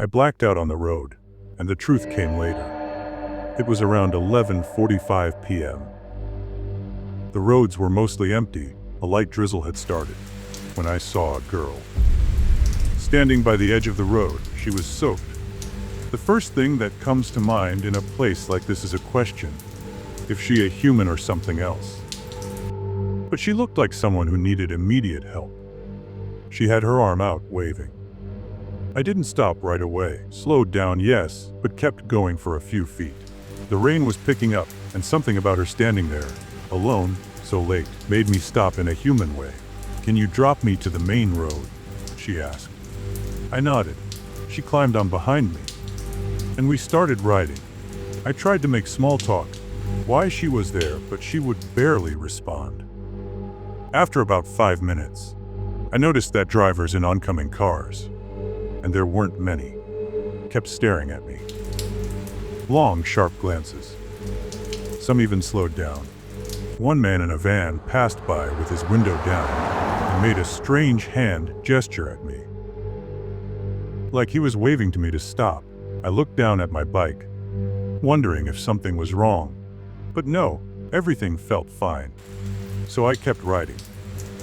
I blacked out on the road, and the truth came later. It was around 11:45 p.m. The roads were mostly empty. A light drizzle had started when I saw a girl standing by the edge of the road. She was soaked. The first thing that comes to mind in a place like this is a question: if she a human or something else? But she looked like someone who needed immediate help. She had her arm out, waving. I didn't stop right away. Slowed down, yes, but kept going for a few feet. The rain was picking up, and something about her standing there, alone, so late, made me stop in a human way. "Can you drop me to the main road?" she asked. I nodded. She climbed on behind me, and we started riding. I tried to make small talk, why she was there, but she would barely respond. After about 5 minutes, I noticed that drivers in oncoming cars, and there weren't many, kept staring at me. Long, sharp glances. Some even slowed down. One man in a van passed by with his window down and made a strange hand gesture at me, like he was waving to me to stop. I looked down at my bike, wondering if something was wrong. But no, everything felt fine. So I kept riding.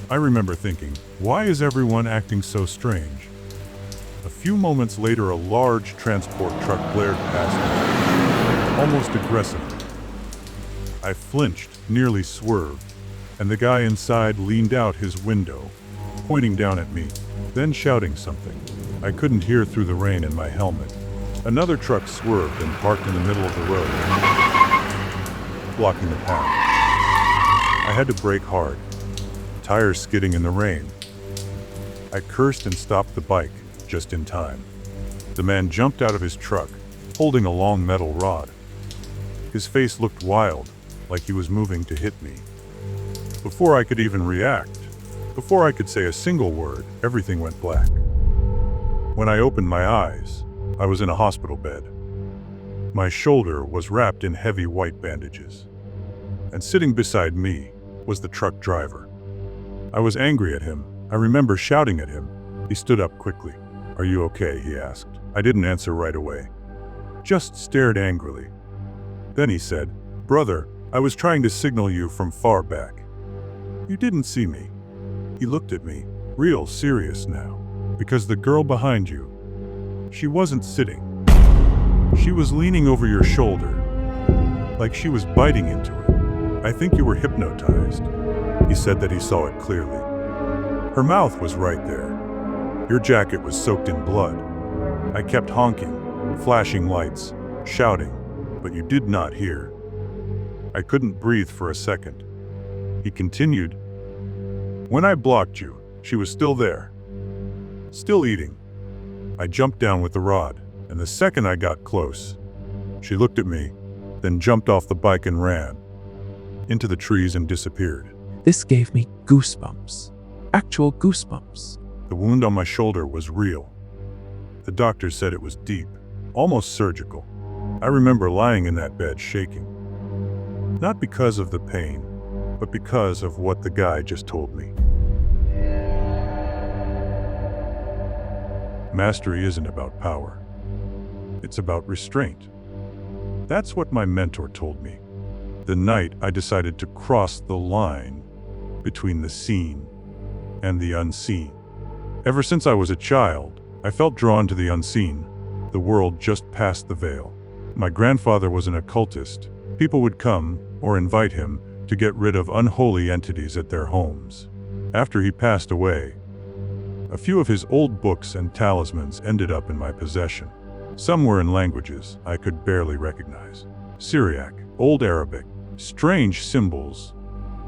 I remember thinking, why is everyone acting so strange? A few moments later, a large transport truck blared past me, almost aggressively. I flinched, nearly swerved, and the guy inside leaned out his window, pointing down at me, then shouting something. I couldn't hear through the rain in my helmet. Another truck swerved and parked in the middle of the road, blocking the path. I had to brake hard, tires skidding in the rain. I cursed and stopped the bike, just in time. The man jumped out of his truck, holding a long metal rod. His face looked wild, like he was moving to hit me. Before I could even react, before I could say a single word, everything went black. When I opened my eyes, I was in a hospital bed. My shoulder was wrapped in heavy white bandages, and sitting beside me was the truck driver. I was angry at him. I remember shouting at him. He stood up quickly. "Are you okay?" he asked. I didn't answer right away, just stared angrily. Then he said, "Brother, I was trying to signal you from far back. You didn't see me." He looked at me, real serious now, because the girl behind you, she wasn't sitting. She was leaning over your shoulder, like she was biting into it. "I think you were hypnotized." He said that he saw it clearly. Her mouth was right there. Your jacket was soaked in blood. I kept honking, flashing lights, shouting, but you did not hear. I couldn't breathe for a second. He continued, "When I blocked you, she was still there, still eating. I jumped down with the rod, and the second I got close, she looked at me, then jumped off the bike and ran into the trees and disappeared." This gave me goosebumps. Actual goosebumps. The wound on my shoulder was real. The doctor said it was deep, almost surgical. I remember lying in that bed shaking. Not because of the pain, but because of what the guy just told me. Mastery isn't about power. It's about restraint. That's what my mentor told me the night I decided to cross the line between the seen and the unseen. Ever since I was a child, I felt drawn to the unseen, the world just past the veil. My grandfather was an occultist. People would come, or invite him, to get rid of unholy entities at their homes. After he passed away, a few of his old books and talismans ended up in my possession. Some were in languages I could barely recognize. Syriac, Old Arabic, strange symbols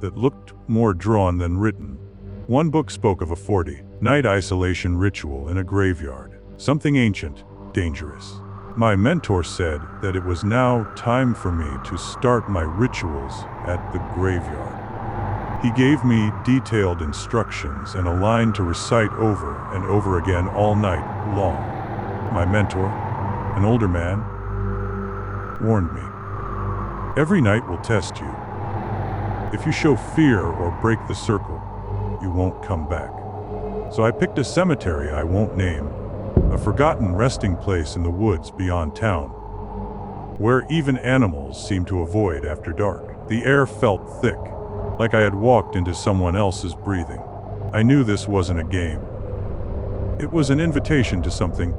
that looked more drawn than written. One book spoke of a 40-night isolation ritual in a graveyard, something ancient, dangerous. My mentor said that it was now time for me to start my rituals at the graveyard. He gave me detailed instructions and a line to recite over and over again all night long. My mentor, an older man, warned me, "Every night will test you. If you show fear or break the circle, you won't come back." So I picked a cemetery I won't name, a forgotten resting place in the woods beyond town, where even animals seemed to avoid after dark. The air felt thick, like I had walked into someone else's breathing. I knew this wasn't a game. It was an invitation to something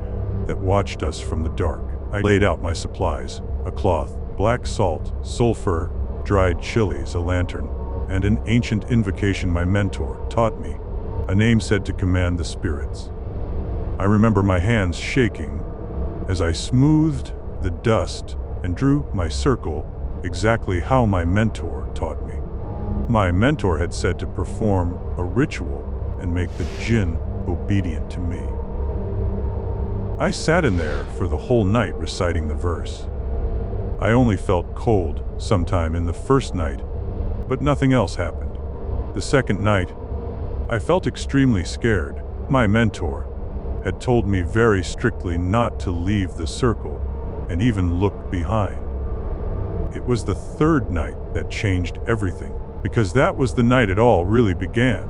that watched us from the dark. I laid out my supplies: a cloth, black salt, sulfur, dried chilies, a lantern, and an ancient invocation my mentor taught me, a name said to command the spirits. I remember my hands shaking as I smoothed the dust and drew my circle exactly how my mentor taught me. My mentor had said to perform a ritual and make the jinn obedient to me. I sat in there for the whole night reciting the verse. I only felt cold sometime in the first night, but nothing else happened. The second night, I felt extremely scared. My mentor had told me very strictly not to leave the circle and even look behind. It was the third night that changed everything, because that was the night it all really began.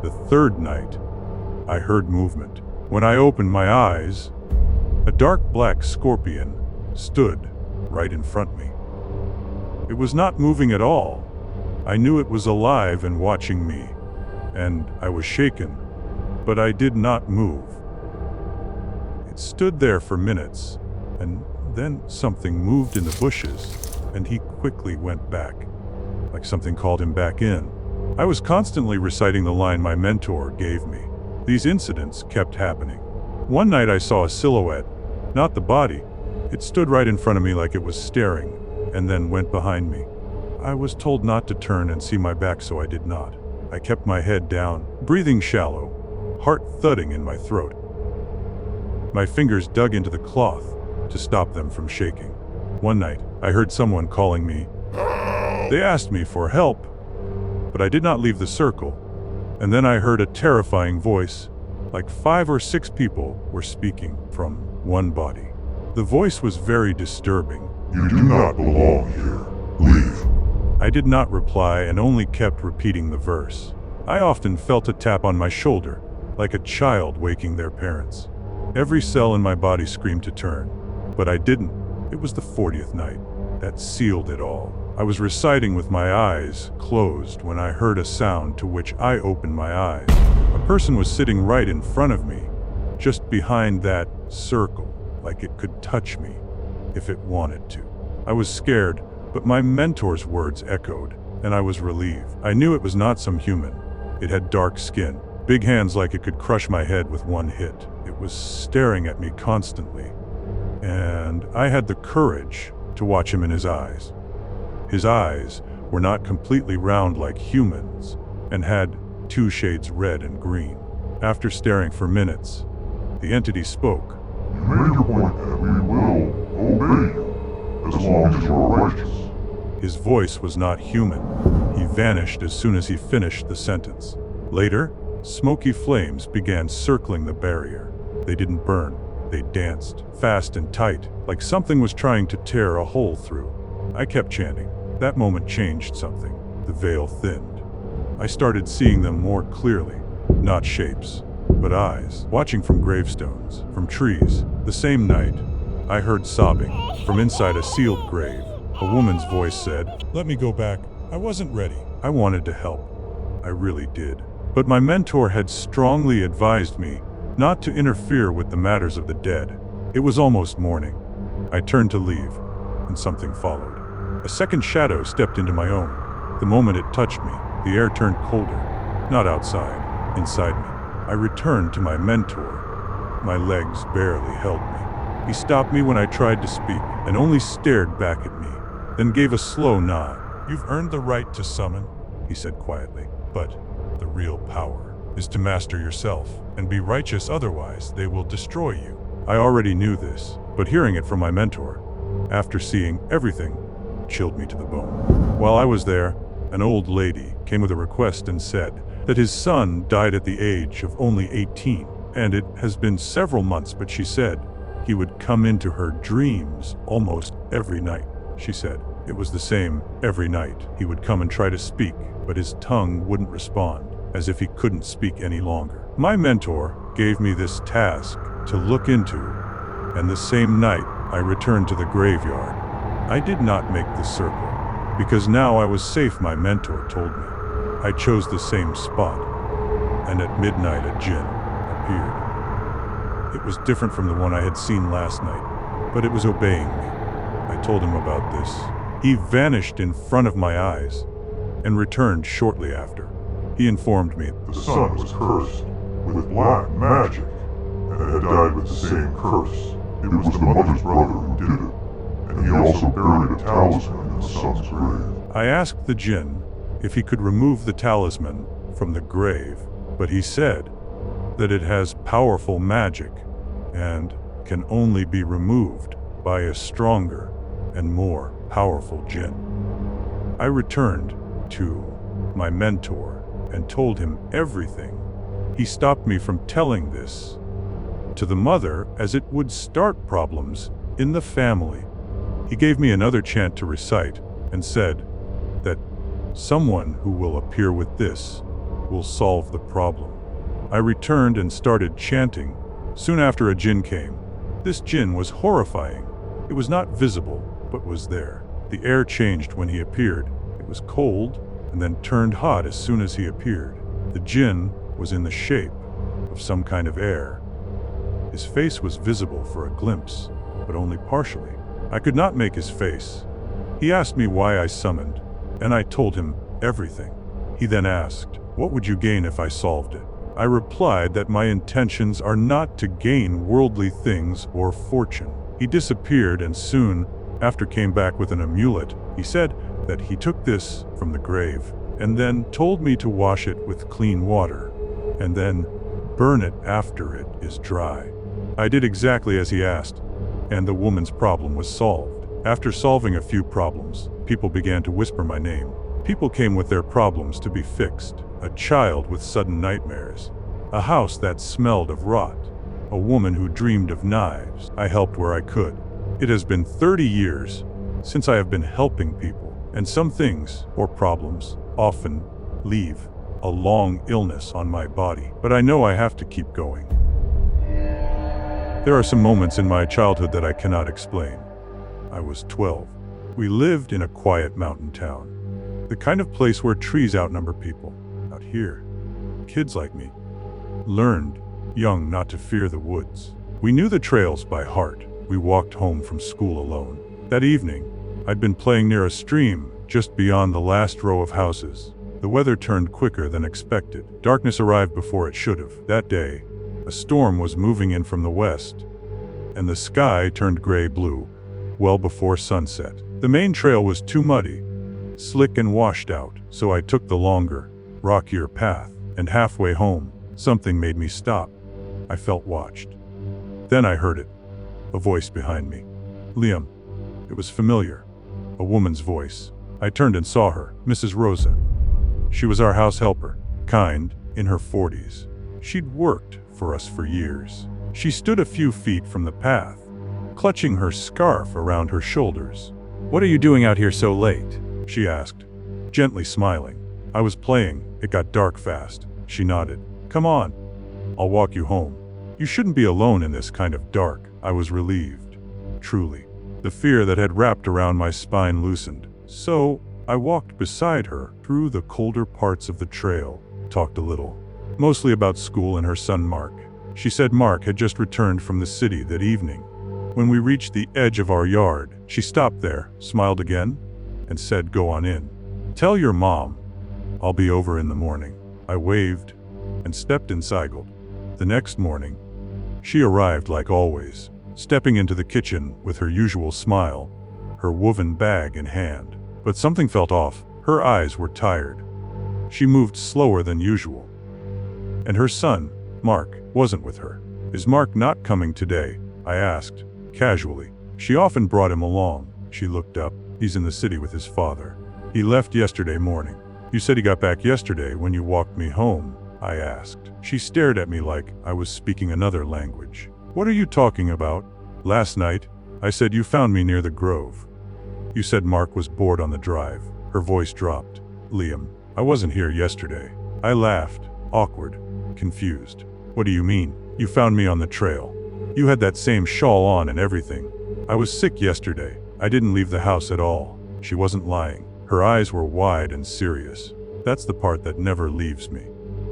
The third night, I heard movement. When I opened my eyes, a dark black scorpion stood right in front of me. It was not moving at all. I knew it was alive and watching me, and I was shaken, but I did not move. It stood there for minutes, and then something moved in the bushes, and he quickly went back, like something called him back in. I was constantly reciting the line my mentor gave me. These incidents kept happening. One night I saw a silhouette, not the body. It stood right in front of me like it was staring, and then went behind me. I was told not to turn and see my back, so I did not. I kept my head down, breathing shallow, heart thudding in my throat. My fingers dug into the cloth to stop them from shaking. One night, I heard someone calling me. They asked me for help, but I did not leave the circle. And then I heard a terrifying voice, like 5 or 6 people were speaking from one body. The voice was very disturbing. You do not belong here. Leave. I did not reply and only kept repeating the verse. I often felt a tap on my shoulder, like a child waking their parents. Every cell in my body screamed to turn, but I didn't. It was the 40th night. That sealed it all. I was reciting with my eyes closed when I heard a sound, to which I opened my eyes. A person was sitting right in front of me, just behind that circle, like it could touch me if it wanted to. I was scared, but my mentor's words echoed, and I was relieved. I knew it was not some human. It had dark skin, big hands like it could crush my head with one hit. It was staring at me constantly, and I had the courage to watch him in his eyes. His eyes were not completely round like humans, and had 2 shades red and green. After staring for minutes, the entity spoke. You made your point that we will obey you, as long as you are righteous. His voice was not human. He vanished as soon as he finished the sentence. Later, smoky flames began circling the barrier. They didn't burn. They danced, fast and tight, like something was trying to tear a hole through. I kept chanting. That moment changed something. The veil thinned. I started seeing them more clearly. Not shapes, but eyes, watching from gravestones, from trees. The same night, I heard sobbing from inside a sealed grave. A woman's voice said, "Let me go back. I wasn't ready." I wanted to help. I really did. But my mentor had strongly advised me not to interfere with the matters of the dead. It was almost morning. I turned to leave, and something followed. A second shadow stepped into my own. The moment it touched me, the air turned colder. Not outside, inside me. I returned to my mentor. My legs barely held me. He stopped me when I tried to speak, and only stared back at me, then gave a slow nod. "You've earned the right to summon," he said quietly, "but the real power is to master yourself and be righteous, otherwise they will destroy you." I already knew this, but hearing it from my mentor, after seeing everything, chilled me to the bone. While I was there, an old lady came with a request and said that his son died at the age of only 18, and it has been several months, but she said he would come into her dreams almost every night. She said it was the same every night. He would come and try to speak, but his tongue wouldn't respond, as if he couldn't speak any longer. My mentor gave me this task to look into, and the same night I returned to the graveyard. I did not make the circle, because now I was safe, my mentor told me. I chose the same spot, and at midnight a jinn appeared. It was different from the one I had seen last night, but it was obeying me. I told him about this. He vanished in front of my eyes, and returned shortly after. He informed me The son was cursed with black magic and had died with the same curse. It was the mother's brother who did it, and he also buried a talisman in the son's grave. I asked the jinn if he could remove the talisman from the grave, but he said that it has powerful magic and can only be removed by a stronger and more powerful jinn. I returned to my mentor and told him everything. He stopped me from telling this to the mother, as it would start problems in the family. He gave me another chant to recite and said that someone who will appear with this will solve the problem. I returned and started chanting. Soon after, a jinn came. This jinn was horrifying. It was not visible, but was there. The air changed when he appeared. It was cold and then turned hot as soon as he appeared. The jinn was in the shape of some kind of air. His face was visible for a glimpse, but only partially. I could not make his face. He asked me why I summoned, and I told him everything. He then asked, "What would you gain if I solved it?" I replied that my intentions are not to gain worldly things or fortune. He disappeared and soon after came back with an amulet. He said that he took this from the grave and then told me to wash it with clean water and then burn it after it is dry. I did exactly as he asked, and the woman's problem was solved. After solving a few problems, people began to whisper my name. People came with their problems to be fixed. A child with sudden nightmares. A house that smelled of rot. A woman who dreamed of knives. I helped where I could. It has been 30 years since I have been helping people, and some things, or problems, often leave a long illness on my body. But I know I have to keep going. There are some moments in my childhood that I cannot explain. I was 12. We lived in a quiet mountain town. The kind of place where trees outnumber people. Out here, kids like me learned young not to fear the woods. We knew the trails by heart. We walked home from school alone. That evening, I'd been playing near a stream just beyond the last row of houses. The weather turned quicker than expected. Darkness arrived before it should have. That day, a storm was moving in from the west, and the sky turned gray-blue well before sunset. The main trail was too muddy, slick and washed out, so I took the longer, rockier path, and halfway home, something made me stop. I felt watched. Then I heard it, a voice behind me. "Liam." It was familiar, a woman's voice. I turned and saw her, Mrs. Rosa. She was our house helper, kind, in her 40s. She'd worked for us for years. She stood a few feet from the path, clutching her scarf around her shoulders. "What are you doing out here so late?" she asked, gently smiling. "I was playing. It got dark fast." She nodded. "Come on. I'll walk you home. You shouldn't be alone in this kind of dark." I was relieved. Truly. The fear that had wrapped around my spine loosened. So, I walked beside her through the colder parts of the trail, talked a little, mostly about school and her son Mark. She said Mark had just returned from the city that evening. When we reached the edge of our yard, she stopped there, smiled again, and said, "Go on in. Tell your mom I'll be over in the morning." I waved and stepped inside. The next morning, she arrived like always, stepping into the kitchen with her usual smile, her woven bag in hand. But something felt off. Her eyes were tired. She moved slower than usual. And her son, Mark, wasn't with her. "Is Mark not coming today?" I asked, casually. She often brought him along. She looked up. "He's in the city with his father. He left yesterday morning." "You said he got back yesterday when you walked me home," I asked. She stared at me like I was speaking another language. "What are you talking about?" "Last night, I said you found me near the grove. You said Mark was bored on the drive." Her voice dropped. "Liam, I wasn't here yesterday." I laughed, awkward, confused. "What do you mean? You found me on the trail." You had that same shawl on and everything. I was sick yesterday. I didn't leave the house at all. She wasn't lying. Her eyes were wide and serious. That's the part that never leaves me.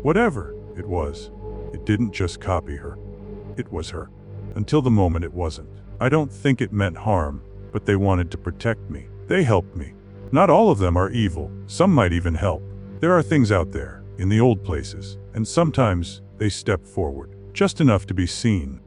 Whatever it was, it didn't just copy her. It was her. Until the moment it wasn't. I don't think it meant harm, but they wanted to protect me. They helped me. Not all of them are evil. Some might even help. There are things out there, in the old places, and sometimes they step forward, just enough to be seen.